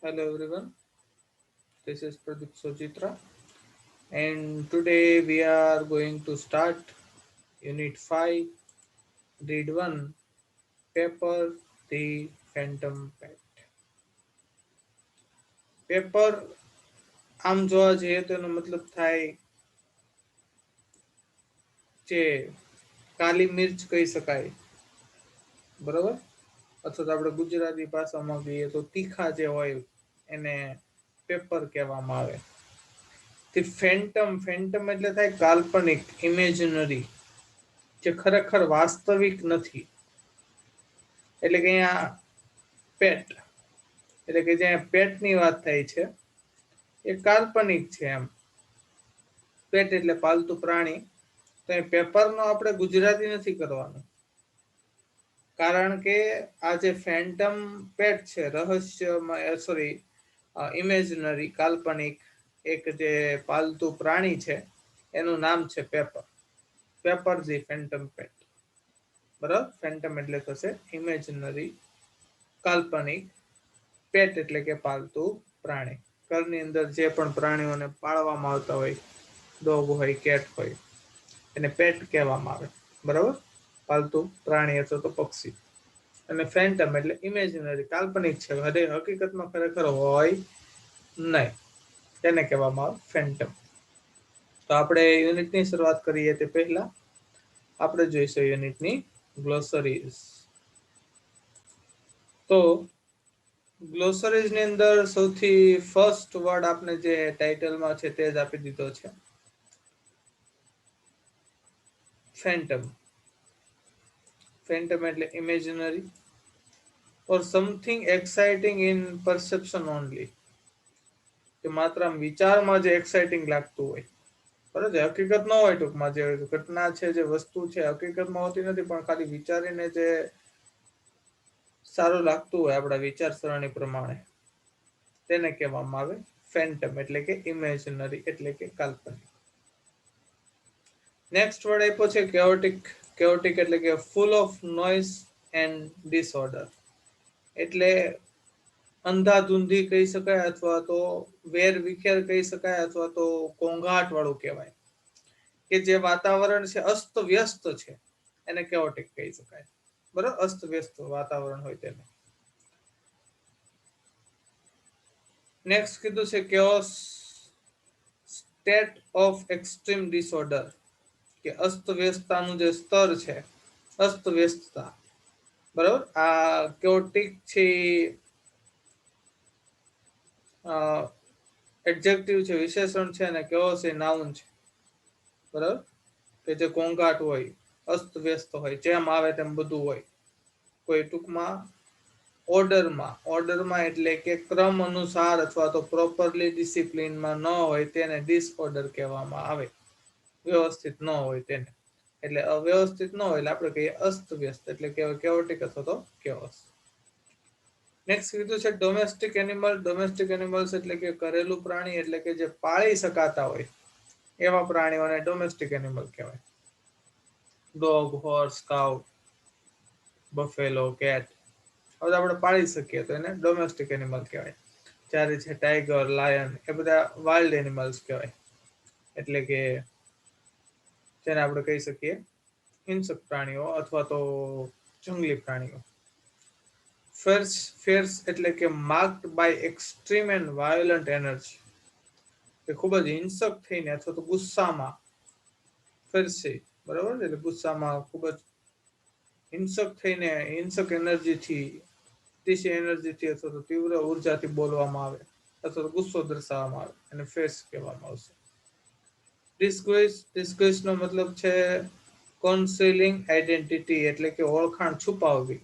Hello everyone, this is Pradeep Sojitra, and today we are going to start Unit 5, Read 1, Paper the Phantom Pet. Paper આમ જોવા જઈએ તો એનો મતલબ થાય જે કાલી મિર્ચ કહી શકાય, બરોબર? અથવા તો આપણે ગુજરાતી ભાષામાં કહીએ તો તીખા જે હોય એને પેપર કહેવામાં આવે. તે ફેન્ટમ એટલે થાય કાલ્પનિક, ઇમેજનરી, જે ખરેખર વાસ્તવિક નથી. એટલે કે અહીંયા પેટ એટલે કે જ્યાં પેટની વાત થાય છે એ કાલ્પનિક છે એમ. પેટ એટલે પાલતુ પ્રાણી. તો એ પેપરનો આપણે ગુજરાતી નથી કરવાનું, કારણ કે આ જે ફેન્ટમ પેટ છે, ઇમેજનરી, કાલ્પનિક એક જે પાલતુ પ્રાણી છે એનું નામ છે પેપર. પેપર ધી ફેન્ટમ પેટ. બરાબર? ફેન્ટમ એટલે થશે ઇમેજનરી, કાલ્પનિક, પેટ એટલે કે પાલતુ પ્રાણી. ઘરની અંદર જે પણ પ્રાણીઓને પાળવામાં આવતા હોય, ડોગ હોય, કેટ હોય, એને પેટ કહેવામાં આવે. બરાબર? પાલતુ પ્રાણી અથવા તો પક્ષી. અને ફેન્ટમ એટલે ઇમેજનરી, કાલ્પનિક છે, હકીકતમાં ખરેખર હોય નહીં, તેને કહેવામાં આવે ફેન્ટમ. તો આપણે યુનિટની શરૂઆત કરીએ તે પહેલા આપણે જોઈશું યુનિટની ગ્લોસરીઝ. તો ગ્લોસરીઝની અંદર સૌથી ફર્સ્ટ વર્ડ આપણે જે ટાઇટલમાં છે તે જ આપી દીધો છે, ફેન્ટમ. ફેન્ટમ એટલે imaginary or something exciting in perception only, કે માત્ર આમ વિચારમાં જે એક્સાઇટિંગ લાગતું હોય, બરાબર? હકીકત ન હોય, ટૂંકમાં જે ઘટના છે, જે વસ્તુ છે, હકીકતમાં હોતી નથી, પણ ખાલી વિચારીને જે સારું લાગતું હોય આપણા વિચારસરણી પ્રમાણે, તેને કહેવામાં આવે ફેન્ટમ એટલે કે ઇમેજનરી એટલે કે કાલ્પનિક. નેક્સ્ટ વર્ડ આપ્યો છે કેઓટિક. કેઓટિક એટલે કે full of noise and disorder, એટલે અંધાધૂંધી કહી શકાય, અથવા તો વેર વિખેર કહી શકાય, અથવા તો ઘોંઘાટ વાળું કહેવાય, કે જે વાતાવરણ છે અસ્ત વ્યસ્ત છે, એને કેઓટિક કહી શકાય. બરાબર? અસ્ત વ્યસ્ત વાતાવરણ હોય તેને. નેક્સ્ટ કીધું છે chaos, state of extreme disorder, કે અસ્તવ્યસ્તતાનું જે સ્તર છે, અસ્તવ્યસ્તતા. બરાબર? આ કેઓટિક છે, એડજેક્ટિવ છે, વિશેષણ છે, અને કેઓસ એ નાઉન છે. બરાબર? કે જે ઘોંઘાટ હોય, અસ્તવ્યસ્ત હોય, જેમ આવે તેમ બધું હોય, કોઈ ટૂંકમાં ઓર્ડરમાં એટલે કે ક્રમ અનુસાર અથવા તો પ્રોપરલી ડિસિપ્લિનમાં ન હોય તેને ડિસઓર્ડર કહેવામાં આવે. વ્યવસ્થિત ન હોય તેને, એટલે અવ્યવસ્થિત ન હોય એટલે આપણે કહીએ અસ્તવ્યસ્ત, એટલે કેઓટિક અથવા તો કેઓસ. નેક્સ્ટ કીધું છે ડોમેસ્ટિક એનિમલ. ડોમેસ્ટિક એનિમલ્સ એટલે કે ઘરેલું પ્રાણી, એટલે કે જે પાળી શકાતા હોય એવા પ્રાણીઓને ડોમેસ્ટિક એનિમલ કહેવાય. ડોગ, હોર્સ, કાઉ, બફેલો, કેટ, હવે આપણે પાળી શકીએ તો એને ડોમેસ્ટિક એનિમલ કહેવાય. જ્યારે છે ટાઈગર, લાયન, એ બધા વાઇલ્ડ એનિમલ્સ કહેવાય, એટલે કે જેને આપણે કહી શકીએ હિંસક પ્રાણીઓ અથવા તો જંગલી પ્રાણીઓ. ફેર્સ એટલે કે marked by extreme and violent energy, કે ખૂબ જ હિંસક થઈને અથવા તો ગુસ્સામાં. ફેર્સી, બરાબર? એટલે ગુસ્સામાં ખૂબ જ હિંસક થઈને, હિંસક એનર્જીથી, અતિશય એનર્જીથી અથવા તો તીવ્ર ઉર્જાથી બોલવામાં આવે અથવા તો ગુસ્સો દર્શાવવામાં આવે, એને ફેર્સ કહેવામાં આવશે. ડિસ્ગુઇસ નો મતલબ છે કોન્સીલિંગ આઈડેન્ટિટી, એટલે કે ઓળખાણ છુપાવવી.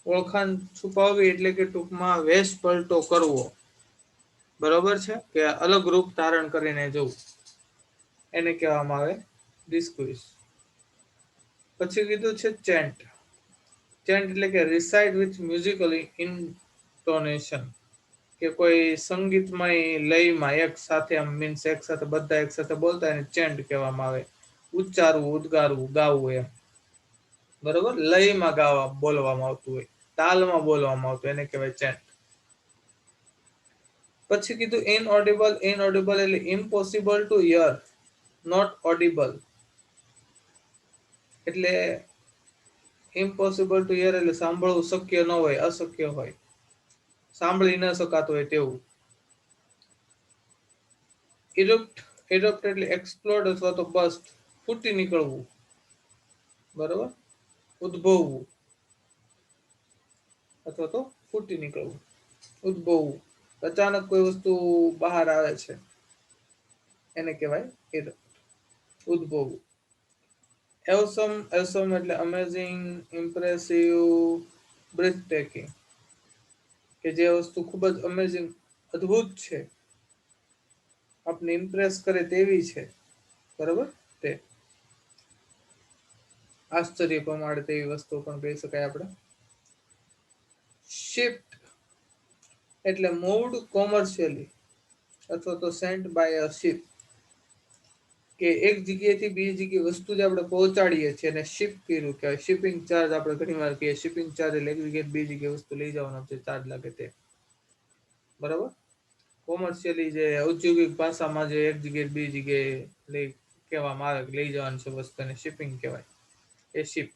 ઓળખાણ છુપાવવી એટલે કે ટૂંકમાં વેશ પલટો કરવો, બરોબર છે? કે અલગ રૂપ ધારણ કરીને જવું, એને કહેવામાં આવે ડિસ્ગુઇસ. પછી કીધું છે ચેન્ટ. ચેન્ટ એટલે કે રિસાઇડ વિથ મ્યુઝિકલ ઇન્ટોનેશન, કે કોઈ સંગીતમય લયમાં એક સાથે, મીન્સ એક સાથે બધા એક સાથે બોલતા એને ચેન્ટ કહેવામાં આવે. ઉચ્ચારવું, ઉદ્ગારવું, ગાવું એમ. બરોબર? લયમાં બોલવામાં આવતું હોય, તાલમાં બોલવામાં આવતું, એને કહેવાય ચેન્ટ. પછી કીધું ઇનઓડિબલ. ઇનઓડિબલ એટલે impossible to hear, not audible. એટલે ઇમ્પોસિબલ ટુ હિયર એટલે સાંભળવું શક્ય ન હોય, અશક્ય હોય, સાંભળી ન શકાતું હોય તેવું. ઇરપ્ટ. ઇરપ્ટ એટલે એક્સપ્લોડ અથવા તો બસ્ટ, ફૂટી નીકળવું. બરોબર, ઉદ્ભવવું અથવા તો ફૂટી નીકળવું, ઉદ્ભવવું. અચાનક કોઈ વસ્તુ બહાર આવે છે એને કહેવાય ઇરપ્ટ, ઉદ્ભવવું. એવસમ. એવસમ એટલે અમેઝિંગ, ઇમ્પ્રેસિવ, બ્રેથટેકિંગ. કે જે વસ્તુ ખૂબ જ અમેઝિંગ, અદ્ભુત છે, આપને ઇમ્પ્રેસ કરે તેવી છે, બરોબર, તે આશ્ચર્ય પમાડે તેવી વસ્તુ પણ કહી શકાય આપણે. શિફ્ટ એટલે મૂવ્ડ કોમર્શિયલી અથવા તો સેન્ટ બાય અ શિપ. કે એક જગ્યાએથી બીજી જગ્યાએ વસ્તુ જે આપણે પહોંચાડીએ છીએ અને શિપ કર્યું કહેવાય. શિપિંગ ચાર્જ આપણે ઘણી વાર કહીએ. શિપિંગ ચાર્જ એટલે એક જગ્યાએ બીજી જગ્યાએ વસ્તુ લઈ જવાનો જે ચાર્જ લાગે તે. બરાબર. કોમર્શિયલી જે ઔદ્યોગિક ભાષામાં જે એક જગ્યાએ બીજી જગ્યાએ લઈ કહેવામાં આવે લઈ જવાનું છે વસ્તુને શિપિંગ કહેવાય, એ શિપ.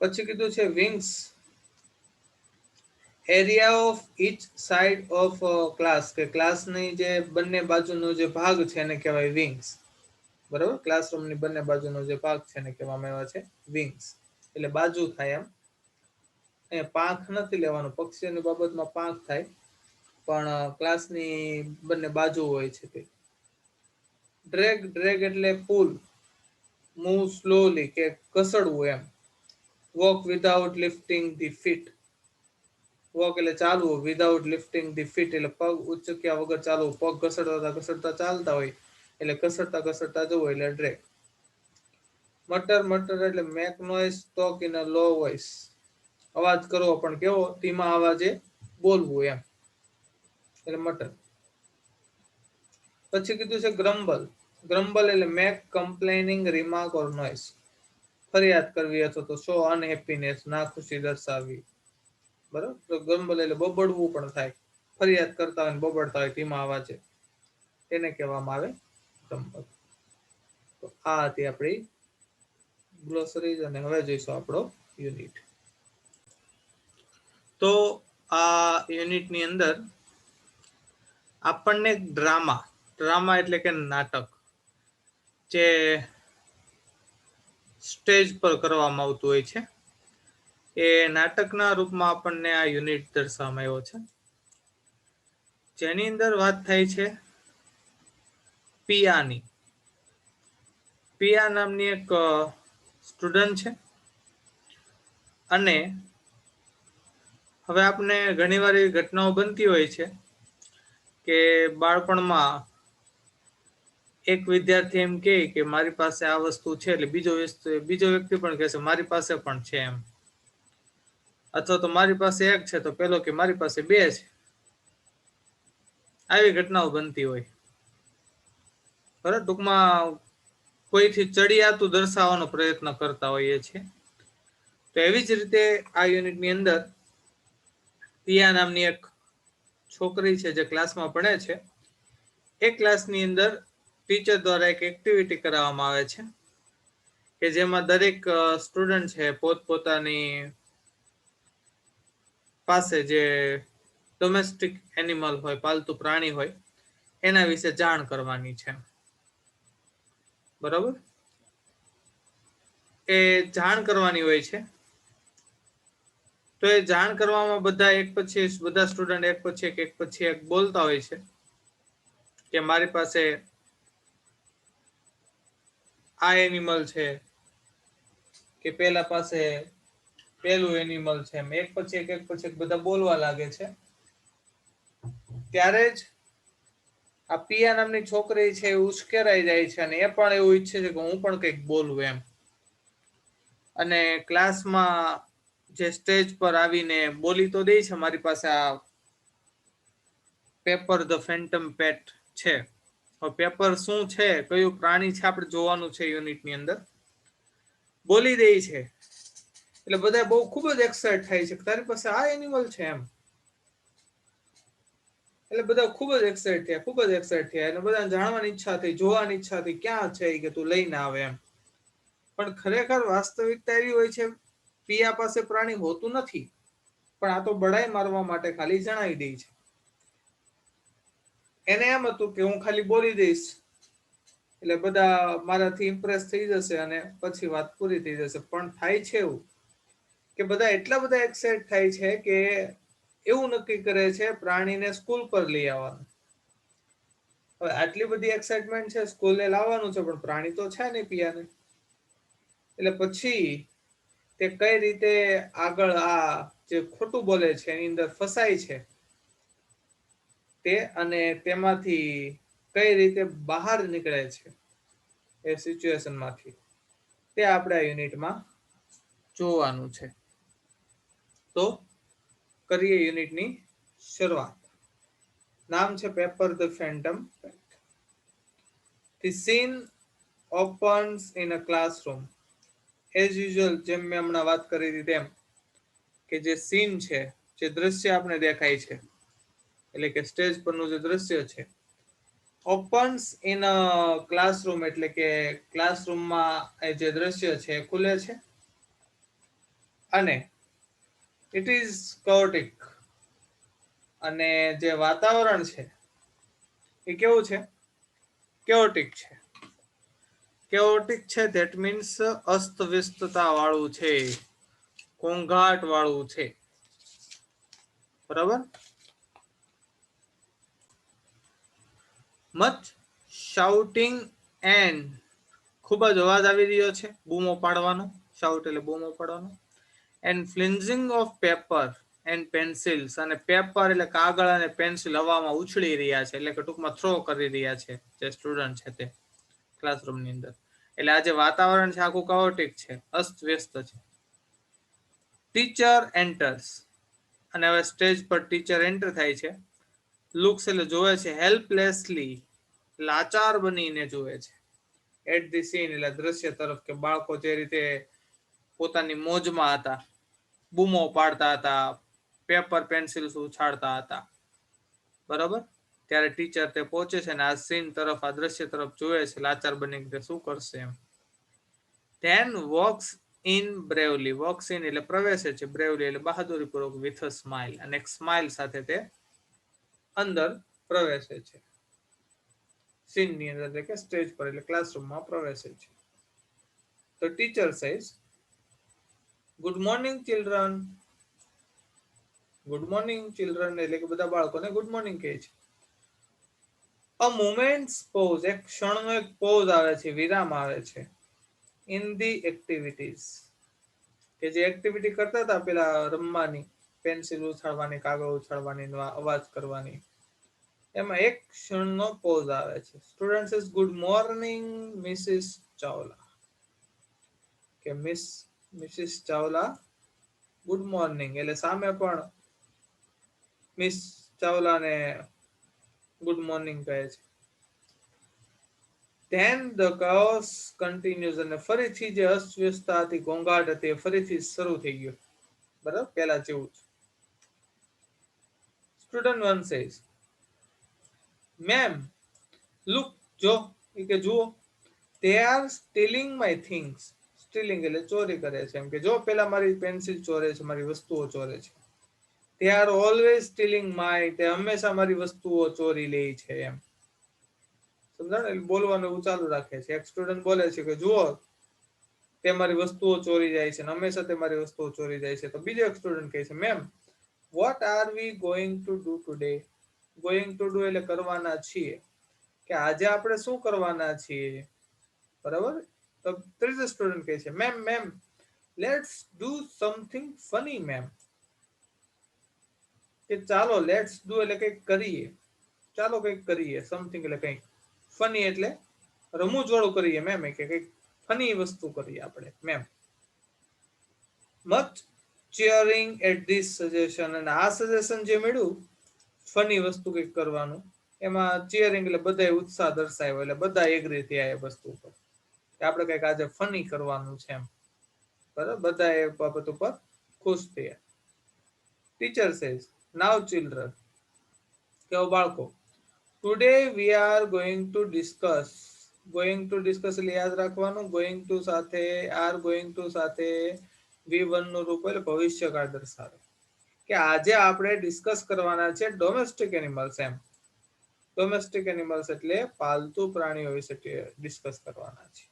પછી કીધું છે wings. Area of each side of class, કે ક્લાસની જે બંને બાજુનો જે ભાગ છે એને કહેવાય વિંગ્સ. બરાબર, ક્લાસરૂમની બંને બાજુનો જે ભાગ છે એને કહેવામાં આવે છે વિંગ્સ. એટલે બાજુ થાય એમ. અહીંયા પાંખ નથી લેવાનું, પક્ષીઓની બાબતમાં પાંખ થાય, પણ ક્લાસની બંને બાજુ હોય છે તે. ડ્રેગ. ડ્રેગ એટલે પુલ, મૂવ સ્લોલી કે ઘસડવું એમ. Walk without lifting the feet. Walk એટલે ચાલવું, વિધાઉટ લિફ્ટિંગ ધી ફીટ એટલે પગ ઉચક્યા વગર ચાલવું, પગ ઘસડતા ઘસડતા ચાલતા હોય એટલે ઘસડતા ઘસડતા જવું એટલે ડ્રેગ. મટર. મટર એટલે make noise talk in a low voice. અવાજ કરવો પણ કેવો, ધીમા અવાજે બોલવું એમ, એટલે મટર. પછી કીધું છે ગ્રમ્બલ. ગ્રમ્બલ એટલે મેક કમ્પ્લેનિંગ રિમાર્ક ઓર નોઇસ. ફરિયાદ કરવી અથવા તો શો અનહેપીનેસ, ના ખુશી દર્શાવવી. બરોબર, તો ગ્રમ્બલ એટલે બબડવું પણ થાય, ફરિયાદ કરતા હોય બબડતા હોય ધીમા અવાજે, તેને કહેવામાં આવે ગ્રમ્બલ. તો આ હતી આપણી ગ્લોસરીઝ અને હવે જોઈશું આપણો યુનિટ. તો આ યુનિટની અંદર આપણને ડ્રામા. ડ્રામા એટલે કે નાટક, જે સ્ટેજ પર કરવામાં આવતું હોય છે, એ નાટકના રૂપમાં આપણને આ યુનિટ દર્શાવવામાં આવ્યો છે, જેની અંદર વાત થાય છે પિયાની. પિયા નામની એક સ્ટુડન્ટ છે, અને હવે આપણે ઘણી વાર એવી ઘટનાઓ બનતી હોય છે કે બાળપણમાં એક વિદ્યાર્થી એમ કે મારી પાસે આ વસ્તુ છે, એટલે બીજો વ્યક્તિ પણ કહેશે મારી પાસે પણ છે એમ. અથવા તો મારી પાસે એક છે તો પેલો કે મારી પાસે બે છે. આવી ઘટનાઓ બનતી હોય. બરાબર, ટૂંકમાં કોઈથી ચડિયાતું દર્શાવવાનો પ્રયત્ન કરતા હોઈએ છીએ. તો એવી જ રીતે આ યુનિટની અંદર પિયા નામની એક છોકરી છે જે ક્લાસમાં ભણે છે. એ ક્લાસની અંદર ટીચર દ્વારા એક એક્ટિવિટી કરાવવામાં આવે છે કે જેમાં દરેક સ્ટુડન્ટ છે પોતપોતાની પાસે જે ડોમેસ્ટિક એનિમલ હોય, પાલતુ પ્રાણી હોય, એના વિશે જાણ કરવાની છે. બરાબર, એ જાણ કરવાની હોય છે. તો એ જાણ કરવામાં બધા સ્ટુડન્ટ એક પછી એક બોલતા હોય છે કે મારી પાસે આ એનિમલ છે, કે પેલા પાસે પેલું એનિમલ છે, એક પછી એક બધા બોલવા લાગે છે. ત્યારે જ આ પિયા નામની છોકરી છે એ ઉશ્કેરાઈ જાય છે, અને એ પણ એવું ઈચ્છે છે કે હું પણ કંઈક બોલું એમ. અને ક્લાસમાં જે સ્ટેજ પર આવીને બોલી તો દે છે મારી પાસે આ પેપર ધ ફેન્ટમ પેટ છે. પેપર શું છે, કયું પ્રાણી છે, આપણે જોવાનું છે યુનિટની અંદર. બોલી દે છે એટલે બધા બહુ ખૂબ જ એક્સાઇટ થાય છે કે તારી પાસે આ એનિમલ છે એમ. એટલે બધા ખૂબ જ એક્સાઇટ થયા અને બધાને જાણવાની ઈચ્છા થઈ, જોવાની ઈચ્છા થઈ, ક્યાં છે કે તું લઈને આવે એમ. પણ ખરેખર વાસ્તવિકતા એવી હોય છે, પિયા પાસે પ્રાણી હોતું નથી, પણ આ તો બડાઈ મારવા માટે ખાલી જણાવી દે છે. એને એમ હતું કે હું ખાલી બોલી દઈશ એટલે બધા મારાથી ઇમ્પ્રેસ થઈ જશે અને પછી વાત પૂરી થઈ જશે. પણ થાય છે એવું કે બધા એટલા બધા એક્સાઇટ થાય છે કે એવું નક્કી કરે છે પ્રાણીને સ્કૂલ પર લઈ આવવાનું. હવે આટલી બધી એક્સાઇટમેન્ટ છે, સ્કૂલે લાવવાનું છે, પણ પ્રાણી તો છે નહીં પિયાને. એટલે પછી તે કઈ રીતે આગળ આ જે ખોટું બોલે છે એની અંદર ફસાય છે તે, અને તેમાંથી કઈ રીતે બહાર નીકળે છે એ સિચ્યુએશન માંથી, તે આપણે આ યુનિટમાં જોવાનું છે. તો કરીએ યુનિટની શરૂઆત. નામ છે paper the phantom. The scene opens in a classroom. As usual, જેમ મેં હમણાં વાત કરી હતી તેમ, કે જે સીન છે, જે દ્રશ્ય આપણે દેખાય છે, એટલે કે સ્ટેજ પરનું જે દ્રશ્ય છે, ઓપન્સ ઇન અ ક્લાસરૂમ, એટલે કે ક્લાસરૂમમાં જે દ્રશ્ય છે એ ખુલે છે, અને ઇટ ઇઝ chaotic, અને જે વાતાવરણ છે એ કેવું છે? chaotic છે. chaotic છે, ધેટ મીન્સ અસ્તવ્યસ્તતા વાળું છે, ઘોંઘાટ વાળું છે. બરાબર? મચ શાઉટિંગ એન્ડ, ખૂબ જ અવાજ આવી રહ્યો છે, બૂમો પાડવાનો. શાઉટ એટલે બૂમો પાડવાનો. And flinging of paper and pencils, અને પેપર એટલે કાગળ અને પેન્સિલ હવામાં ઉછળી રહ્યા છે, એટલે કે ટૂંકમાં થ્રો કરી રહ્યા છે જે સ્ટુડન્ટ છે તે ક્લાસરૂમની અંદર. એટલે આ જે વાતાવરણ છે આખું chaotic છે, અસ્તવ્યસ્ત છે. ટીચર એન્ટર્સ, અને હવે સ્ટેજ પર ટીચર એન્ટર થાય છે. લુક્સ એટલે જોવે છે, હેલ્પલેસલી, લાચાર બનીને જોવે છે. એટ ધી સીન એટલે દ્રશ્ય તરફ, કે બાળકો જે રીતે પોતાની મોજમાં હતા, બૂમો પાડતા હતા, પેપર પેન્સિલ ઉછાળતા હતા. બરાબર? ત્યારે ટીચર તે પહોંચે છે અને આ સીન તરફ, આ દ્રશ્ય તરફ જોવે છે, લાચાર બની કે શું કરશે એમ. Then walks in bravely. Walks in એટલે પ્રવેશે છે, બ્રેવલી એટલે બહાદુરીપૂર્વક, વિથ અ સ્માઇલ, અને એક સ્માઇલ સાથે તે અંદર પ્રવેશે છે. સીનની અંદર, એટલે કે સ્ટેજ પર, એટલે ક્લાસરૂમમાં પ્રવેશે છે. તો teacher says, good morning children. Good morning children એટલે કે બધા બાળકોને ગુડ મોર્નિંગ કહે છે. અ મોમેન્ટ્સ પોઝ, એક ક્ષણનો એક પોઝ આવે છે, વિરામ આવે છે. ઇન ધી એક્ટિવિટીઝ, કે જે એક્ટિવિટી કરતા હતા પેલા રમવાની, પેન્સિલ ઉછાળવાની, કાગળ ઉછાળવાની, અવાજ કરવાની, એમાં એક ક્ષણનો પોઝ આવે છે. Student says, good morning Mrs Chawla. કે મિસિસ ચાવલા ગુડ મોર્નિંગ, એટલે સામે પણ મિસ ચાવલાને ગુડ મોર્નિંગ કહે છે. ધેન ધ chaos continues, અને ફરીથી જે અસ્તવ્યસ્તતા હતી, ઘોંઘાટ હતી, ફરીથી શરૂ થઈ ગયો. બરાબર? પેલા જેવું જ. સ્ટુડન્ટ 1 says, મેમ લુક, જો, કે જુઓ, they are stealing my things. Stealing એટલે ચોરી કરે છે, એમ કે જો પેલા મારી પેન્સિલ ચોરે છે, મારી વસ્તુઓ ચોરે છે. they are always stealing my, તે હંમેશા મારી વસ્તુઓ ચોરી લે છે એમ. સમજાણું? એટલે બોલવાનું એવું ચાલુ રાખે છે. એક સ્ટુડન્ટ બોલે છે કે જુઓ, તે મારી વસ્તુઓ ચોરી જાય છે, હંમેશા તે મારી વસ્તુઓ ચોરી જાય છે. તો બીજો એક સ્ટુડન્ટ કહે છે, ma'am what are we going to do today? going to do એટલે કરવાના છીએ, કે આજે આપણે શું કરવાના છીએ. બરાબર? તો ત્રીજો સ્ટુડન્ટ કહે છે, ma'am let's do something funny ma'am, કે ચાલો, લેટ્સ ડુ એટલે કંઈક કરીએ, ચાલો કંઈક કરીએ, સમથિંગ એટલે કંઈક, ફની એટલે રમૂજવાળું કરીએ મેમ, કે કંઈક ફની વસ્તુ કરીએ આપણે ma'am. Much cheering at this suggestion, અને આ સજેશન જે મળ્યું, ફની વસ્તુ કંઈક કરવાનું, એમાં ચીયરિંગ એટલે બધાએ ઉત્સાહ દર્શાવ્યો, એટલે બધા એગ્રી થયા એ વસ્તુ ઉપર, કે આપણે કંઈક આજે ફની કરવાનું છે એમ. બરાબર? બધા એ બાબત ઉપર ખુશ થયા. ટીચર સેઝ, નાવ ચિલ્ડ્રન, કે બાળકો, today we are going to discuss. Going to discuss એટલે યાદ રાખવાનું, ગોઈંગ ટુ સાથે આર ગોઈંગ ટુ સાથે V1 નું રૂપ એટલે ભવિષ્યકાળ દર્શાવે કે આજે આપણે ડિસ્કસ કરવાના છે ડોમેસ્ટિક એનિમલ્સ. એમ ડોમેસ્ટિક એનિમલ્સ એટલે પાલતુ પ્રાણીઓ વિશે ડિસ્કસ કરવાના છે.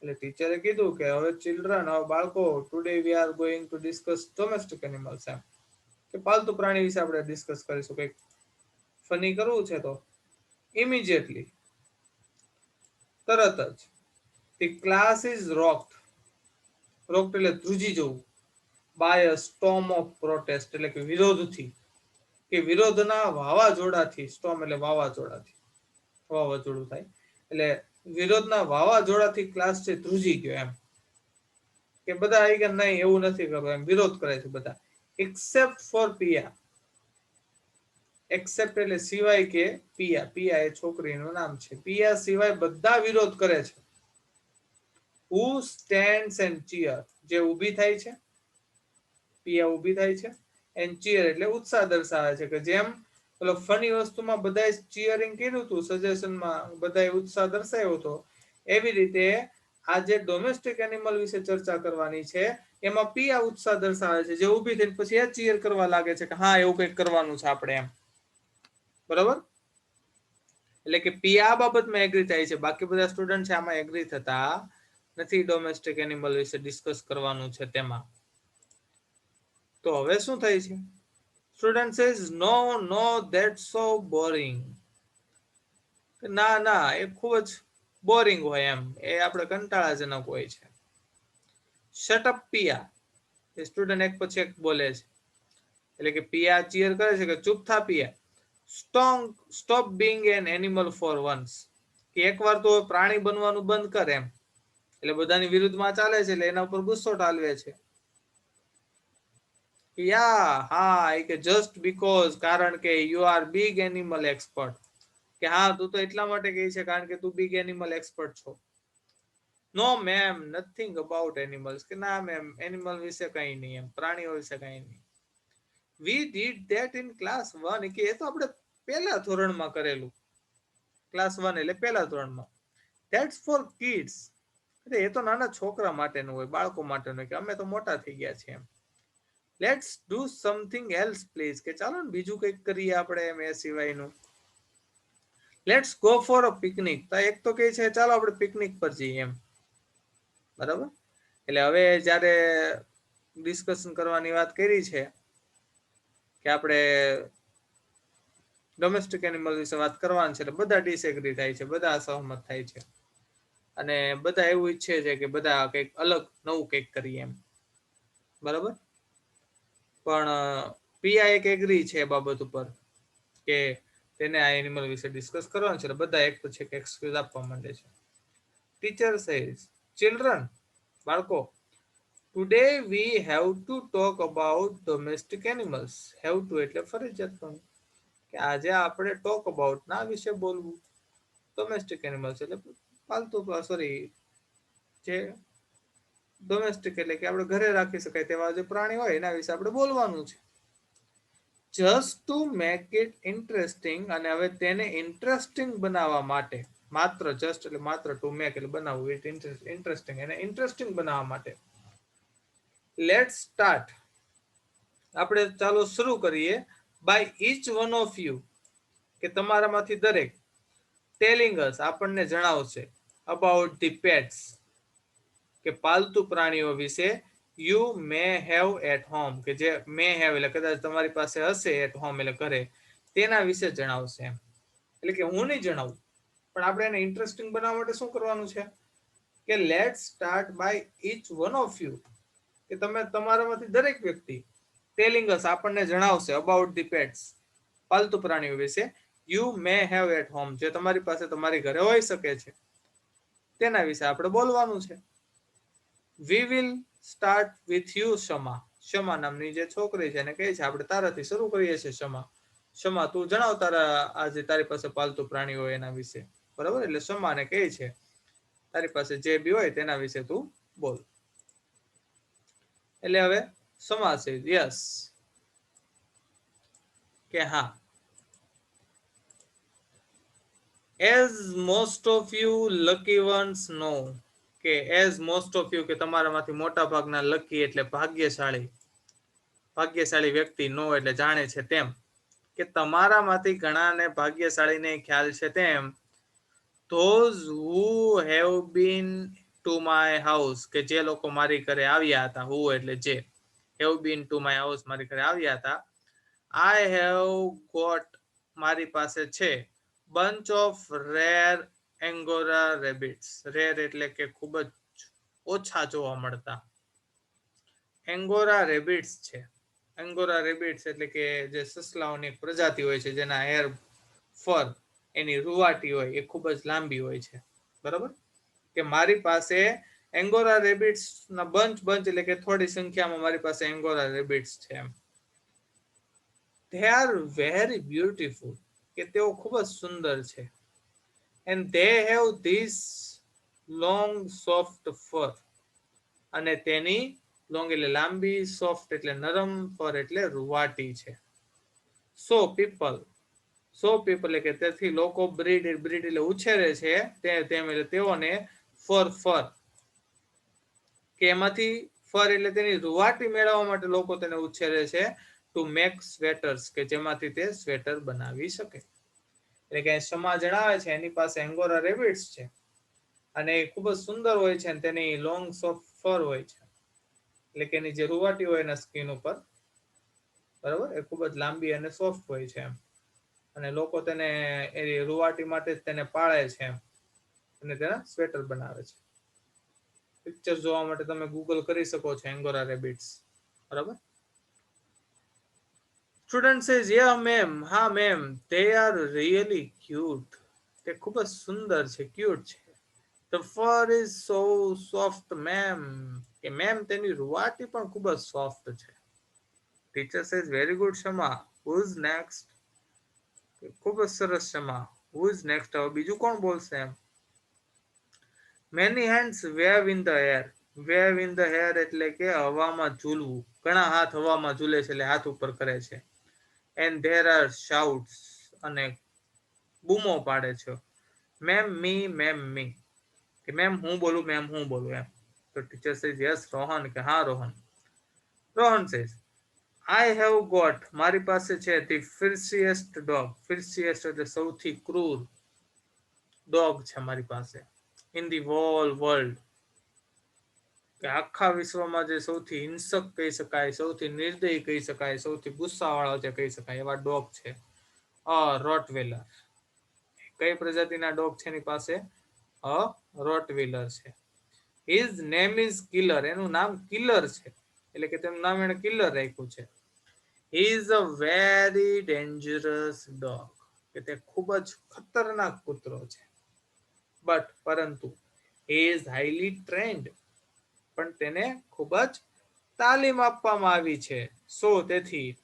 એટલે ટીચરે કીધું કે હવે ચિલ્ડ્રન, હવે બાળકો, today we are going to discuss domestic animals. એમ કે પાલતુ પ્રાણી વિશે આપણે ડિસ્કસ કરીશું. કંઈક ફની કરવું છે તો ઇમિડિયેટલી, તરત જ, the class is rocked. Rocked એટલે ધ્રુજી જવું. By a storm of protest એટલે કે વિરોધથી, કે વિરોધના વાવાઝોડાથી. સ્ટોર્મ એટલે વાવાઝોડાથી, વાવાઝોડું થાય એટલે વિરોધના વાવાઝોડાથી ક્લાસ છે ધ્રુજી ગયો. એમ કે બધા આવી ગયા, નહીં એવું નથી કરવું, એમ વિરોધ કરે છે બધા. એક્સેપ્ટ ફોર પિયા. એક્સેપ્ટ એટલે સિવાય, કે પિયા, પિયા એ છોકરીનું નામ છે. પિયા સિવાય બધા વિરોધ કરે છે. હુ સ્ટેન્ડ્સ એન્ડ ચીયર, જે ઊભી થાય છે, પિયા ઊભી થાય છે. એન્ડ ચીયર એટલે ઉત્સાહ દર્શાવે છે. કે જેમ પેલો ફની વસ્તુમાં બધાએ ચીયરિંગ કર્યું હતું, સજેશનમાં બધાએ ઉત્સાહ દર્શાવ્યો હતો, એવી રીતે આ જે ડોમેસ્ટિક એનિમલ વિશે ચર્ચા કરવાની છે એમાં પિયા ઉત્સાહ દર્શાવે છે. જે ઊભી થઈને પછી એ ચીયર કરવા લાગે છે કે હા એવું કંઈક કરવાનું છે આપણે. એમ બરોબર. એટલે કે પિયા આ બાબતમાં એગ્રી થાય છે, બાકી બધા સ્ટુડન્ટ છે આમાં એગ્રી થતા નથી. ડોમેસ્ટિક એનિમલ વિશે ડિસ્કસ કરવાનું છે તેમાં. તો હવે શું થાય છે? Student says no no that's so boring. ના ના, એ ખૂબ જ બોરિંગ હોય. એમ એ આપણે કંટાળાજનક હોય છે. શટ અપ પિયા, એ સ્ટુડન્ટ એક પછી એક બોલે છે. એટલે કે પિયા ચીયર કરે છે કે ચૂપ થા Pia. Stop being an animal for once, કે એકવાર તો પ્રાણી બનવાનું બંધ કર. એમ એટલે બધાની વિરુદ્ધમાં ચાલે છે એટલે એના ઉપર ગુસ્સો ઠાલવે છે. યા હા, કે જસ્ટ બીકોઝ, કારણ કે you are big animal expert, કે હા તું તો એટલા માટે કહે છે કારણ કે તું બિગ એનિમલ એક્સપર્ટ છો. નો મેમ, નથિંગ અબાઉટ એનિમલ્સ, કે ના મેમ એનિમલ વિશે કઈ નહીં, એમ પ્રાણીઓ વિશે કઈ નહીં. We did that in class 1, કે એ તો આપણે પહેલા ધોરણમાં કરેલું. ક્લાસ 1 એટલે પહેલા ધોરણમાં. ધેટ્સ ફોર કિડ્સ, એ તો નાના છોકરા માટેનું હોય, બાળકો માટેનું હોય, કે અમે તો મોટા થઈ ગયા છીએ. એમ let's do something else please, કે ચાલો ને બીજું કંઈક કરીએ આપણે એમ એ સિવાયનું. Let's go for a picnic, તો એક તો કહે છે ચાલો આપણે પિકનિક પર જઈએ. એમ બરાબર. એટલે હવે જ્યારે ડિસ્કશન કરવાની વાત કરી છે કે આપણે ડોમેસ્ટિક એનિમલ વિશે વાત કરવાની છે, એટલે બધા ડિસએગ્રી થાય છે, બધા અસહમત થાય છે, અને બધા એવું ઈચ્છે છે કે બધા કંઈક અલગ નવું કંઈક કરીએ. એમ બરાબર. પણ પિયા એક એગ્રી છે એ બાબત ઉપર કે તેને આ એનિમલ વિશે ડિસ્કસ કરવાનું છે. બધા એક પછી એક એક્સક્યુઝ આપવા માંડે છે. ટીચર સેઝ, ચિલ્ડ્રન, બાળકો, today we have to talk about domestic animals. Have to એટલે ફરજિયાત, કે આજે આપણે ટોક અબાઉટ ના વિશે બોલવું. ડોમેસ્ટિક એનિમલ્સ એટલે પાલતુ, સોરી, જે ડોમેસ્ટિક એટલે કે આપણે ઘરે રાખી શકાય તેવા જે પ્રાણી હોય એના વિશે આપણે બોલવાનું છે. Just to make it interesting, અને હવે તેને ઇન્ટરેસ્ટિંગ બનાવવા માટે, માત્ર જસ્ટ એટલે માત્ર, ટુ મેક એટલે બનાવવું, ઇટ ઇન્ટરેસ્ટિંગ, એને ઇન્ટરેસ્ટિંગ બનાવવા માટે. લેટ્સ સ્ટાર્ટ, આપણે ચાલો શરૂ કરીએ. By each one of you, કે તમારામાંથી દરેક, ટેલિંગ અસ આપણને જણાવશે, અબાઉટ ધી પેટ્સ, કે પાલતુ પ્રાણીઓ વિશે, you may have at home, કે જે મે હેવ એટલે કદાચ તમારી પાસે હશે, એટ હોમ એટલે ઘરે, તેના વિશે જણાવશે. એમ એટલે કે હું નહીં જણાવું, પણ આપણે એને ઇન્ટરેસ્ટિંગ બનાવવા માટે શું કરવાનું છે કે let's start by each one of you, કે તમે તમારામાંથી દરેક વ્યક્તિ, ટેલિંગ અસ આપણને જણાવશે, અબાઉટ ધી પેટ્સ પાલતુ પ્રાણીઓ વિશે, you may have at home, જે તમારી પાસે તમારી ઘરે હોઈ શકે છે, તેના વિશે આપણે બોલવાનું છે. We will start with you Shama, Shama નામની જે છોકરી છે એને કહે છે આપણે તારાથી શરૂ કરીએ છીએ. શમા, શમા તું જણાવ તારા આજે તારી પાસે પાલતુ પ્રાણીઓ હોય એના વિશે. બરાબર. એટલે શમાને કહે છે તારી પાસે જે બી હોય તેના વિશે તું બોલ. એટલે હવે શમા છે યસ, કે હા. As most of you lucky ones know, કે એઝ મોસ્ટ ઓફ યુ, કે તમારામાંથી મોટા ભાગના લકી એટલે ભાગ્યશાળી વ્યક્તિ, નો એટલે જાણે છે તેમ, કે તમારામાંથી ઘણાને ભાગ્યશાળીને ખ્યાલ છે તેમ, those who have been to my house, કે જે લોકો મારી ઘરે આવ્યા હતા, who એટલે જે, have been to my house મારી ઘરે આવ્યા હતા, I have got મારી પાસે છે bunch of rare angora rabbits, rare એટલે કે ખૂબ જ ઓછા જોવા મળતા એંગોરા રેબિટ્સ છે. એંગોરા રેબિટ્સ એટલે કે જે સસલાઓની પ્રજાતિ હોય છે જેના હેર ફર એની રૂવાટી હોય એ ખૂબ જ લાંબી હોય છે, બરાબર, કે મારી પાસે એંગોરા રેબિટ્સ ના બંચ એટલે કે થોડી સંખ્યામાં મારી પાસે એંગોરા રેબિટ્સ છે એમ. they are very beautiful, કે તેઓ ખૂબ જ સુંદર છે, and they have this long soft fur, અને તેની લોંગ એટલે લાંબી, સોફ્ટ એટલે નરમ, ફર એટલે રૂવાટી છે. સો પીપલ એટલે કે તેથી લોકો બ્રીડ એટલે ઉછેરે છે તેમ એટલે તેઓને ફર કે એમાંથી ફર એટલે તેની રૂવાટી મેળવવા માટે લોકો તેને ઉછેરે છે ટુ મેક સ્વેટર્સ, કે જેમાંથી તે સ્વેટર બનાવી શકે. એટલે કે સમા જણાવે છે એની પાસે એંગોરા રેબિટ્સ છે અને એ ખૂબ જ સુંદર હોય છે અને તેની લોંગ સોફ્ટ ફર હોય છે, એટલે કે એની જે રૂવાટી હોય એના સ્કિન ઉપર, બરાબર, એ ખૂબ જ લાંબી અને સોફ્ટ હોય છે એમ, અને લોકો તેને એ રૂવાટી માટે જ તેને પાળે છે એમ, અને તેના સ્વેટર બનાવે છે. પિક્ચર જોવા માટે તમે ગૂગલ કરી શકો છો એંગોરા રેબિટ્સ, બરાબર. સ્ટુડન્ટ સેઝ યા મેમ, હા ma'am, they are really cute, તે ખૂબ જ સુંદર છે, ક્યુટ છે. The fur is so soft ma'am, કે મેમ તેની રૂવાટી પણ ખૂબ જ સોફ્ટ છે. Teacher says very good Shama, who is next, ખૂબ જ સરસ શમા, who is next, હવે બીજું કોણ બોલશે એમ. many hands wave in the air, wave in the air એટલે કે હવામાં ઝૂલવું, ઘણા હાથ હવામાં ઝૂલે છે એટલે હાથ ઉપર કરે છે. and there are shouts, અને બૂમો પાડે છે, મેમ મી, કે મેમ હું બોલું એમ. તો ટીચર સેઝ યસ રોહન, કે હા Rohan. Rohan says I have got, મારી પાસે છે the fiercest dog, fiercest એટલે સૌથી ક્રૂર ડોગ છે મારી પાસે, in the whole world, કે આખા વિશ્વમાં જે સૌથી હિંસક કહી શકાય, સૌથી નિર્દયી કહી શકાય, સૌથી ગુસ્સાવાળો જે કહી શકાય એવા ડોગ છે, રોટવેલર. કઈ પ્રજાતિના ડોગ છે એની પાસે? રોટવેલર છે. his name is કિલર, એનું નામ કિલર છે, એટલે કે તેનું નામ એને કિલર રાખ્યું છે. he is a very dangerous dog, કે તે ખૂબ જ ખતરનાક કૂતરો છે. બટ પરંતુ he is highly trained, પણ તેને ખૂબ જ તાલીમ આપવામાં આવી છે. સો તેથી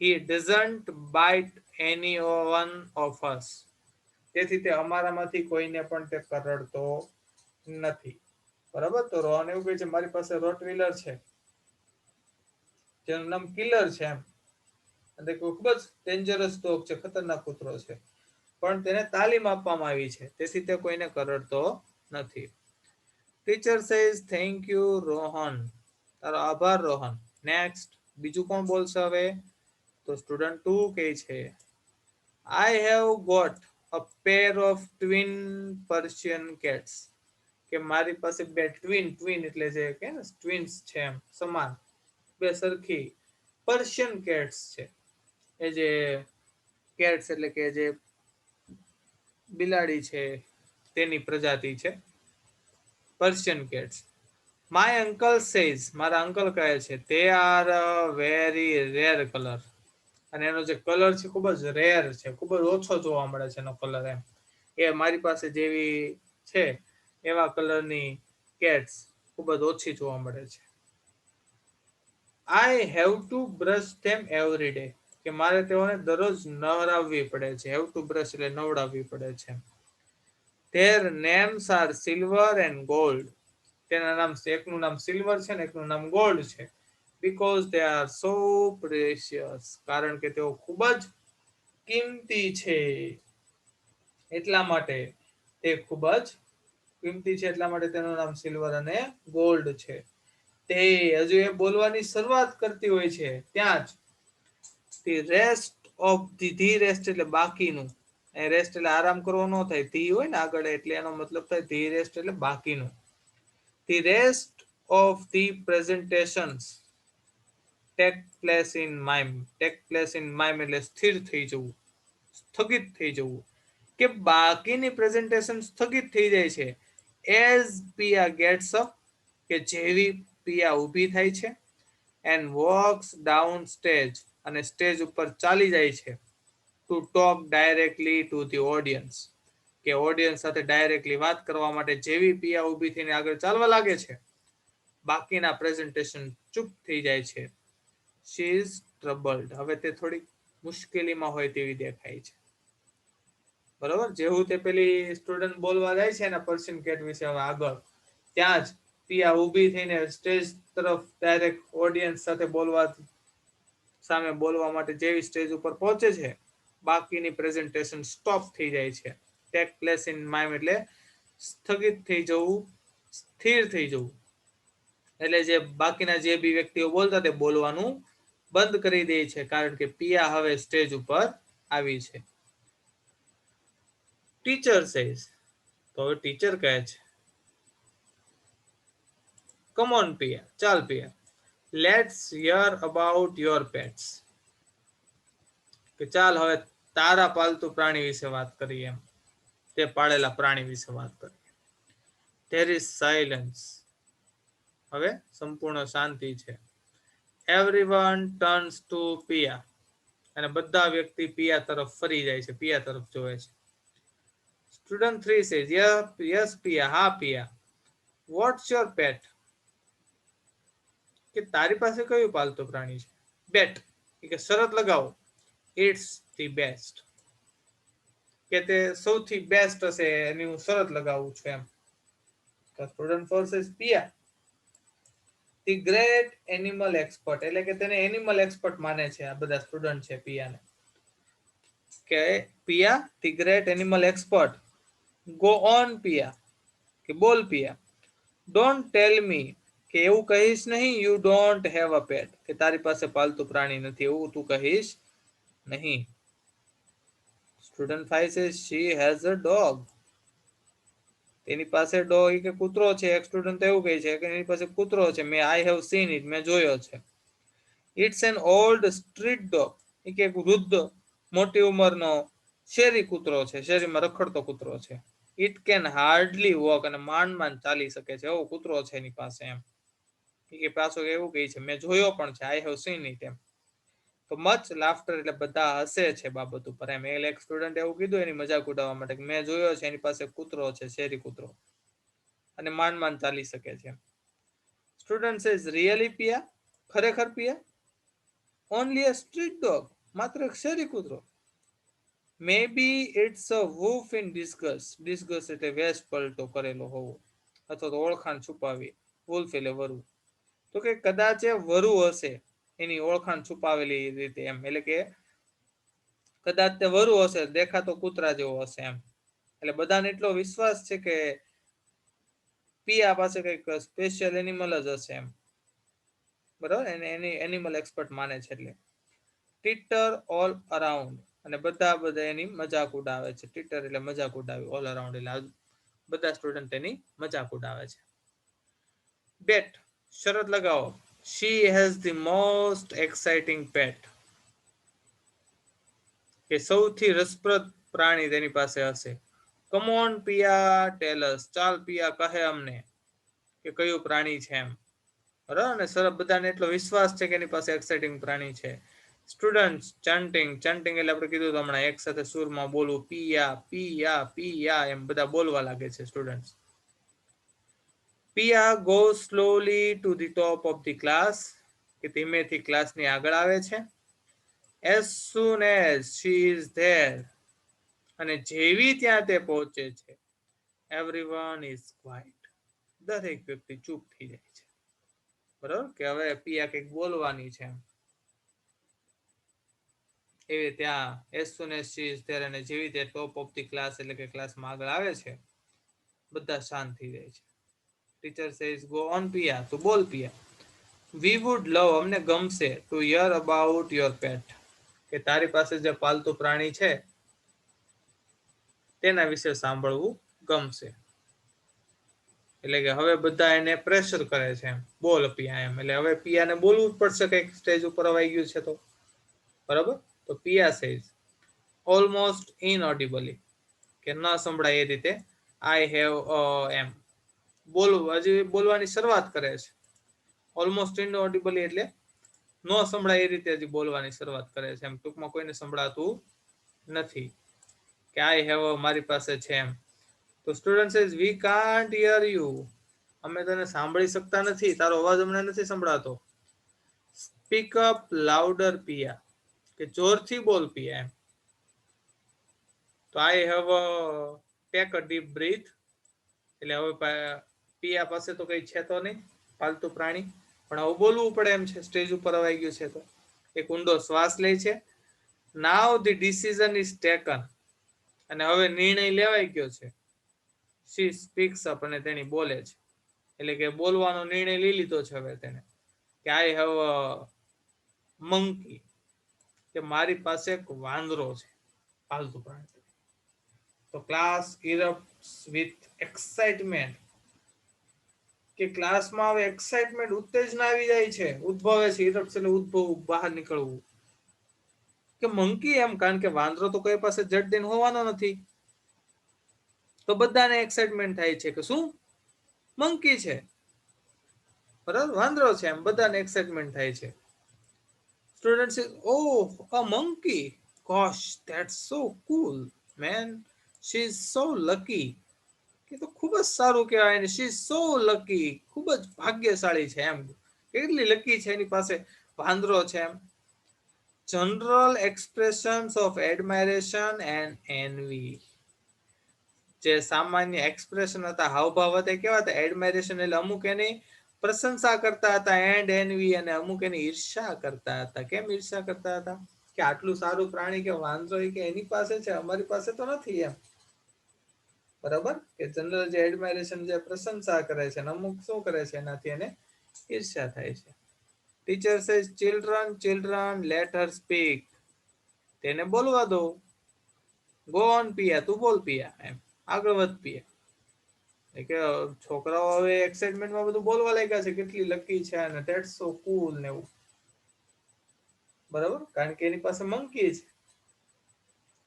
he doesn't bite any one of us, તેથી તે અમારામાંથી કોઈને પણ તે કરડતો નથી, બરાબર. તો રોહન એવું કહે છે મારી પાસે રોટવીલર છે જેનું નામ કિલર છે એમ, અને ખૂબ જ ડેન્જરસ ડોગ છે, ખતરનાક કૂતરો છે, પણ તેને તાલીમ આપવામાં આવી છે તેથી તે કોઈને કરડતો નથી. Teacher says thank you Rohan, તારો આભાર રોહન. નેક્સ્ટ બીજું કોણ બોલશે હવે? તો સ્ટુડન્ટ 2 કહે છે I have got a pair of twin Persian cats, કે મારી પાસે બે ટ્વિન એટલે જે કે ને ટ્વિન્સ છે એમ, સમાન, બે સરખી પર્શિયન કેટ્સ છે. એ જે કેટ્સ એટલે કે જે બિલાડી છે તેની પ્રજાતિ છે Persian cats. My uncle says, મારા અંકલ કહે છે તે આર વેરી રેર કલર, અને એનો જે કલર છે ખૂબ જ રેર છે, ખૂબ જ ઓછો જોવા મળે છે એનો કલર એમ, એ મારી પાસે જેવી છે એવા કલરની કેટ્સ ખૂબ જ ઓછી જોવા મળે છે. I have to brush them every day, કે મારે તેઓને દરરોજ નવરાવવી પડે છે. હેવ ટુ બ્રશ એટલે નવડાવવી પડે છે. Their names are silver and gold, તેના નામ, એકનું નામ સિલ્વર છે ને એકનું નામ ગોલ્ડ છે. because they are so precious, કારણ કે તેઓ ખૂબ જ કિંમતી છે. એટલા માટે તે ખૂબ જ કિંમતી છે, એટલા માટે તેનું નામ સિલ્વર અને ગોલ્ડ છે. તે હજુ એ બોલવાની શરૂઆત કરતી હોય છે ત્યાં જ the rest of the rest એટલે બાકીનું, રેસ્ટ એટલે આરામ કરવો ન થાય, ધી હોય ને આગળ એટલે એનો મતલબ થાય ધી રેસ્ટ એટલે બાકીનું. The rest of the presentations take place in mime. Take place in mime એટલે સ્થિર થઈ જવું, સ્થગિત થઈ જવું, કે બાકીની પ્રેઝન્ટેશન સ્થગિત થઈ જાય છે. એઝ પિયા ગેટ્સ અપ, કે જેવી પિયા ઊભી થાય છે, એન્ડ વોક્સ ડાઉન સ્ટેજ, અને સ્ટેજ ઉપર ચાલી જાય છે, to talk directly to the audience, કે ઓડિયન્સ સાથે ડાયરેક્ટલી વાત કરવા માટે જેવી પિયા ઊભી થઈને આગળ ચાલવા લાગે છે, બાકીના પ્રેઝન્ટેશન ચૂપ થઈ જાય છે. She is troubled. હવે તે થોડીક મુશ્કેલીમાં હોય તેવી દેખાય છે. બરોબર, જેવું તે પેલી સ્ટુડન્ટ બોલવા જાય છે ને પર્સન કેટ વિશે હવે આગળ, ત્યાં જ પિયા ઊભી થઈને સ્ટેજ તરફ ડાયરેક્ટ ઓડિયન્સ સાથે સામે બોલવા માટે જેવી સ્ટેજ ઉપર પહોંચે છે, બાકીની પ્રેઝન્ટેશન સ્ટોપ થઈ જાય છે. ટેક પ્લેસ ઇન માઇમ એટલે સ્થગિત થઈ જવું, સ્થિર થઈ જવું. એટલે જે બાકીના જે બી વ્યક્તિઓ બોલતા તે બોલવાનું બંધ કરી દે છે, કારણ કે પિયા હવે સ્ટેજ ઉપર આવી છે. ટીચર સેઝ, તો હવે ટીચર કહે છે, કમ ઓન પિયા, ચાલ Pia, let's hear about your pets, કે ચાલ હવે તારા પાલતુ પ્રાણી વિશે વાત કરીએ, એમ તે પાળેલા પ્રાણી વિશે વાત કરીએ. ધેર ઇઝ સાયલન્સ, હવે સંપૂર્ણ શાંતિ છે. એવરીવન ટર્ન્સ ટુ પિયા, અને બધા વ્યક્તિ પિયા તરફ ફરી જાય છે, પિયા તરફ જોવે છે. સ્ટુડન્ટ 3 says, યસ પિયા, હા પિયા. વોટ્સ યોર પેટ, કે તારી પાસે કયું પાલતુ પ્રાણી છે? બેટ, કે શરત લગાવો. ઇટ્સ ધી બેસ્ટ, કે તે સૌથી બેસ્ટ હશે, એની હું શરત લગાવું છું એમ. Student 4 says, Pia, the great animal expert, એટલે કે તેને એનિમલ એક્સપર્ટ માને છે આ બધા સ્ટુડન્ટ છે પિયાને. કે Pia, the great animal expert, go on Pia, કે બોલ પિયા. ડોન્ટ ટેલ મી, કે એવું કહીશ નહીં, યુ ડોન્ટ હેવ અ પેટ, કે તારી પાસે પાલતુ પ્રાણી નથી, એવું તું કહીશ નહીં. Student 5 says, she has a dog, એની પાસે કે કૂતરો છે. એક સ્ટુડન્ટ એવું કહે છે કે એની પાસે કૂતરો છે, મેં આઈ હેવ સીન ઇટ, મેં જોયો છે. It's an old street dog, કે વૃદ્ધ મોટી ઉંમરનો શેરી કૂતરો છે, શેરીમાં રખડતો કૂતરો છે. ઇટ કેન હાર્ડલી વોક, અને માંડ ચાલી શકે છે એવો કૂતરો છે એની પાસે એમ. કે પાછો એવું કહે છે, મેં જોયો પણ છે, આઈ હેવ સીન ઇટ એમ. તો મચ લાફ્ટર એટલે બધા હસે છે બાબત ઉપર એમ. એક સ્ટુડન્ટ એવું કીધું એની મજાક ઉડાવવા માટે, મેં જોયો છે એની પાસે કૂતરો છે, શેરી કૂતરો, અને માંડ ચાલી શકે છે. સ્ટુડન્ટ સેઝ, રિયલી પિયા, ખરેખર પિયા? ઓનલી અ સ્ટ્રીટ ડોગ, માત્ર એક શેરી કૂતરો. મે બી ઇટ્સ અ વુફ ઇન ડિસ્ગસ, ડિસ્ગસ એટલે વેશ પલટો કરેલો હોવો, અથવા તો ઓળખાણ છુપાવી, વુલ્ફ એટલે વરુ. તો કે કદાચ એ વરુ હશે, એની ઓળખાણ છુપાવેલી રીતે એમ, એટલે કે કદાચ તે વરુ હશે, દેખાતો કૂતરા જેવો હશે એમ. એટલે બધાને એટલો વિશ્વાસ છે કે પિયા પાસે કઈક સ્પેશિયલ એનિમલ જ હશે એમ. બરાબર, એને એની એનિમલ એક્સપર્ટ માને છે એટલે. ટીટર ઓલ અરાઉન્ડ, અને બધા એની મજાક ઉડાવે છે. ટીટર એટલે મજાક ઉડાવી, ઓલ અરાઉન્ડ એટલે બધા સ્ટુડન્ટ એની મજાક ઉડાવે છે. બેટ, શરત લગાવો. She has the most exciting pet, કે સૌથી રસપ્રદ પ્રાણી તેની પાસે હશે. કમ ઓન પિયા, ટેલ અસ, ચાલ પિયા કહે અમને કે કયું પ્રાણી છે એમ. બરાબર ને, સર બધાને એટલો વિશ્વાસ છે કે એની પાસે એક્સાઇટિંગ પ્રાણી છે. સ્ટુડન્ટ ચન્ટિંગ, ચન્ટિંગ એટલે આપણે કીધું તો હમણાં એક સાથે સુરમાં બોલવું, પિયા પિયા પિયા એમ બધા બોલવા લાગે છે student. Pia go slowly to the top of the class, કે ધીમેથી ક્લાસની આગળ આવે છે. As soon as she is there, અને જેવી ત્યાં તે પહોંચે છે, એવરીવન ઇઝ ક્વાઇટ, દરેક વ્યક્તિ ચૂપ થઈ જાય છે. બરાબર, કે હવે પિયા કંઈક બોલવાની છે. એવી ત્યાં as soon as she is there અને જેવી તે ટોપ ઓફ ધી ક્લાસ એટલે કે ક્લાસમાં આગળ આવે છે, બધા શાંત થઈ જાય છે. ટીચર સેઝ ગો ઓન પિયા, તો બોલ પિયા. વી વુડ લવ, અમને ગમશે, ટુ હિયર અબાઉટ યોર પેટ, કે તારી પાસે જે પાલતુ પ્રાણી છે તેના વિશે સાંભળવું ગમશે. એટલે કે હવે બધા એને પ્રેશર કરે છે એમ, બોલ પિયા એમ. એટલે હવે પિયાને બોલવું જ પડશે, કંઈક સ્ટેજ ઉપર અવાઈ ગયું છે તો. બરાબર, તો પિયા સેઝ ઓલમોસ્ટ ઇનઓડિબલી, કે ન સંભળાય એ રીતે, આઈ હેવ એમ હજી બોલવાની શરૂઆત કરે છે. ઓલમોસ્ટ ઇનઓડિબલી એટલે ન સંભળાય એ રીતે હજી બોલવાની શરૂઆત કરે છે એમ, ટૂંકમાં કોઈને સંભળાતું નથી, કે આઈ હેવ મારી પાસે છે એમ. તો student says we can't hear you, અમે તને સાંભળી શકતા નથી, તારો અવાજ અમને નથી સંભળાતો. સ્પીક અપ લાઉડર પિયા, કે જોરથી બોલ પિયા એમ. તો I have take a deep breath, એટલે હવે પિયા પાસે તો કઈ છે તો નહીં પાલતુ પ્રાણી, પણ હવે બોલવું પડે એમ છે, સ્ટેજ ઉપર અવાઈ ગયું છે તો. એક ઊંડો શ્વાસ લે છે. નાવ ધી ડિસિઝન ઇઝ ટેકન, અને હવે નિર્ણય લેવાઈ ગયો છે. શી સ્પીક્સ અપ, અને તેણી બોલે છે. એટલે કે બોલવાનો નિર્ણય લઈ લીધો છે હવે તેને, કે આઈ હેવ મંકી, કે મારી પાસે એક વાંદરો છે, પાલતુ પ્રાણી. તો ક્લાસ ઇરપ્ટ્સ વિથ એક્સાઇટમેન્ટ, કે ક્લાસમાં હવે એક્સાઇટમેન્ટ, ઉત્તેજના આવી જાય છે, ઉદ્ભવે છે. ઇરપ્ટ્સ એટલે ઉદ્ભવવું, બહાર નીકળવું. કે મંકી એમ, કારણ કે વાંદરો તો કોઈ પાસે જડ દિન હોવાનો નથી. તો બધાને એક્સાઇટમેન્ટ થાય છે કે શું મંકી છે, બરાબર, વાંદરો છે એમ, બધાને એક્સાઇટમેન્ટ થાય છે. Student says oh a monkey, gosh that's so cool man, she is so lucky, કે તો ખૂબ જ સારું કહેવાય ને, શી ઇઝ સો લકી, ખૂબ જ ભાગ્યશાળી છે એમ, કેટલી લકી છે એની પાસે વાંદરો છે એમ. General expressions of admiration and envy, જે સામાન્ય એક્સપ્રેશન હતા, હાવભાવ હતા, કેવા હતા? એડમાયરેશન એટલે અમુક એની પ્રશંસા કરતા હતા, એન્ડ એનવી, અને અમુક એની ઈર્ષા કરતા હતા. કેમ ઈર્ષા કરતા હતા? કે આટલું સારું પ્રાણી કે વાંદરો કે એની પાસે છે, અમારી પાસે તો નથી એમ. બરાબર, કે જનરલ જે એડમાયરેશન, જે પ્રશંસા કરે છે, અમુક શું કરે છે, એનાથી એને ઈર્ષ્યા થાય છે. Teacher says children children let her speak, તેને બોલવા દો. ગો ઓન પિયા, તું બોલ પિયા એમ, આગળ વધ પિયા. કે છોકરાઓ હવે એક્સાઇટમેન્ટમાં બધું બોલવા લાગ્યા છે, કેટલી લકી છે અને ધેટ્સ સો કૂલ ને એવું. બરાબર, કારણ કે એની પાસે મંકી છે.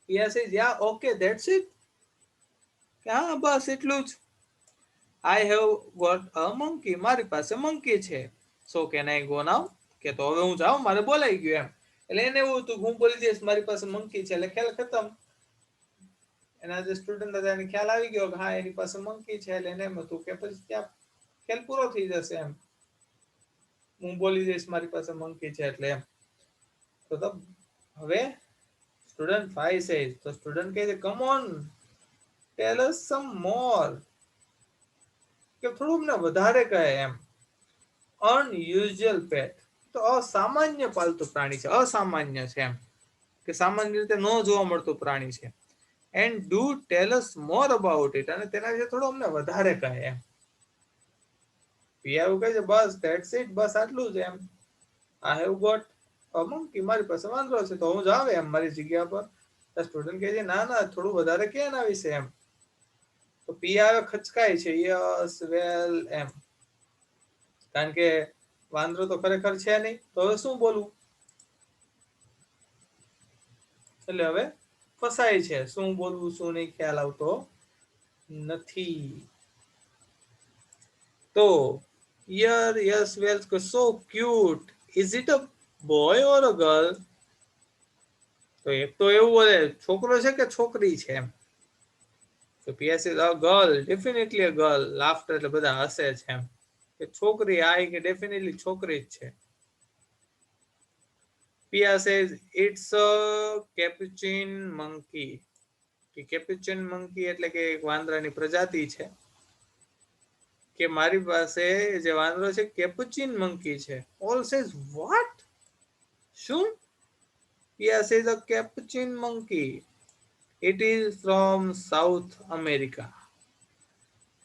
Pia says yeah okay that's it, કે હા બસ એટલું જ. I have got a monkey, મારી પાસે મંકી છે. સો કેન આઈ ગો નાઉ, કે તો હવે હું જાઉં, મારે બોલાઈ ગયું એમ. એટલે એને એવું હતું, હું બોલી દઈશ મારી પાસે મંકી છે એટલે ખેલ ખતમ. એના જે સ્ટુડન્ટ હતા એને ખ્યાલ આવી ગયો કે હા એની પાસે મંકી છે, એટલે એને એમ હતું કે પછી ત્યાં ખેલ પૂરો થઈ જશે એમ, હું બોલી દઈશ મારી પાસે મંકી છે એટલે એમ. તો હવે સ્ટુડન્ટ 5 સેઝ, તો સ્ટુડન્ટ કહે છે કમ ઓન ટેલ અસ સમ મોર, કે થોડું અમને વધારે કહે એમ. અનયુઝ્યુઅલ પેટ, તો અસામાન્ય પાલતુ પ્રાણી છે, અસામાન્ય છે એમ, કે સામાન્ય રીતે ન જોવા મળતું પ્રાણી છે. And do tell us more about it, અને તેના વિશે થોડું અમને વધારે કહે એમ. પિયા એવું કહે છે બસ ધેટ્સ ઇટ, બસ આટલું જ એમ. I have got a monkey, મારી પાસે વાંદરો છે, તો હું જાવ એમ મારી જગ્યા પર. સ્ટુડન્ટ કહે છે ના ના થોડું વધારે કે એના વિશે એમ. તો પિયા હવે ખચકાય છે, યસ વેલ એમ, કારણ કે વાંદરો તો ખરેખર છે નહીં, તો હવે શું બોલવું, એટલે હવે ફસાય છે, શું બોલવું શું નહીં ખ્યાલ આવતો નથી. તો year yes well, so cute, is it a boy or a girl, તો એક તો એવું બોલે છોકરો છે કે છોકરી છે એમ. તો Pia says a girl, definitely a girl, laughter એટલે બધા હસે છે એમ, કે છોકરી, આ કે ડેફિનેટલી છોકરી જ છે. Pia says it's a કેપ્યુચિન monkey, કે કેપ્યુચિન મંકી એટલે કે એક વાંદરાની પ્રજાતિ છે, કે મારી પાસે જે વાંદરો છે કેપ્યુચિન મંકી છે. ઓલ સેઝ વોટ, શું, Pia says a capuchin monkey. It is from South America.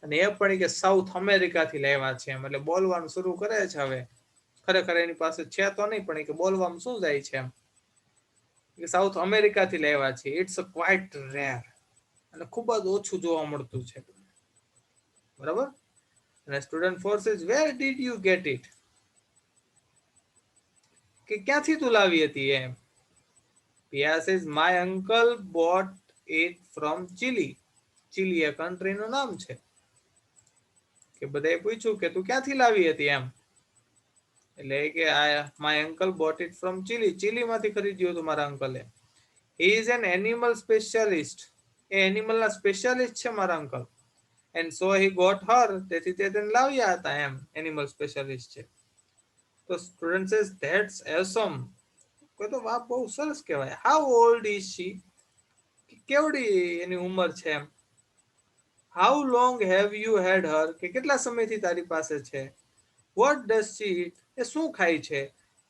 અને એ પણ કે સાઉથ અમેરિકા થી લાવ્યા છે એમ એટલે બોલવાનું શરૂ કરે છે હવે ખરેખર એની પાસે છે તો નહીં પણ કે બોલવામાં શું જાય છે એમ કે સાઉથ અમેરિકા થી લાવ્યા છે ઇટ્સ ક્વાઇટ રેર અને ખૂબ જ ઓછું જોવા મળતું છે બરાબર અને student 4 says where did you get it કે ક્યાંથી તું લાવી હતી એમ Pia says my uncle bought it from Chile. Chile એ કન્ટ્રીનું નામ છે કે બધાએ પૂછ્યું કે તું ક્યાંથી લાવી હતી એમ એટલે કે my uncle bought it from ચીલીમાંથી ખરીદ્યું હતું મારા અંકલે he is an animal specialist એ એનિમલના સ્પેશિયાલિસ્ટ છે મારા uncle and so he got her તેથી તે તેને લાવ્યા હતા એમ એનિમલ સ્પેશિયાલિસ્ટ છે તો સ્ટુડન્ટ સેઝ ધેટ્સ એસમ કોઈ તો વાહ બહુ સરસ કહેવાય હાઉ ઓલ્ડ ઇઝ શી કેવડી એની ઉંમર છે એમ how long have you had her કે કેટલા સમયથી તારી પાસે છે વોટ ડઝ શી ઇટ એ શું ખાય છે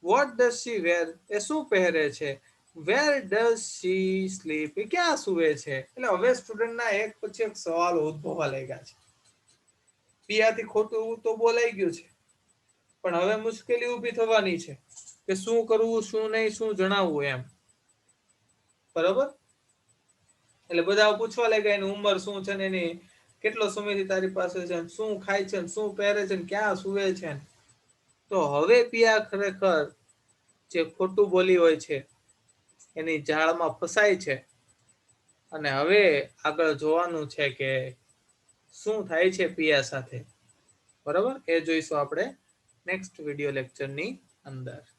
વોટ ડઝ શી વેર એ શું પહેરે છે વેર ડઝ શી સ્લીપ એ ક્યાં સૂવે છે એટલે હવે સ્ટુડન્ટના એક પછી એક સવાલ ઉદ્ભવવા લાગ્યા છે પિયાથી ખોટું તો બોલાઈ ગયું છે પણ હવે મુશ્કેલી ઊભી થવાની છે કે શું કરવું શું નહીં શું જણાવવું એમ બરાબર એટલે બધા પૂછવા લાગ્યા એની ઉંમર શું છે ને એની કેટલો સમયથી તારી પાસે છે શું ખાય છે શું પહેરે છે ક્યાં સૂવે છે તો હવે પિયા ખરેખર જે ખોટું બોલી હોય છે એની જાળમાં ફસાય છે અને હવે આગળ જોવાનું છે કે શું થાય છે પિયા સાથે બરાબર એ જોઈશું આપણે નેક્સ્ટ વિડિયો લેક્ચરની અંદર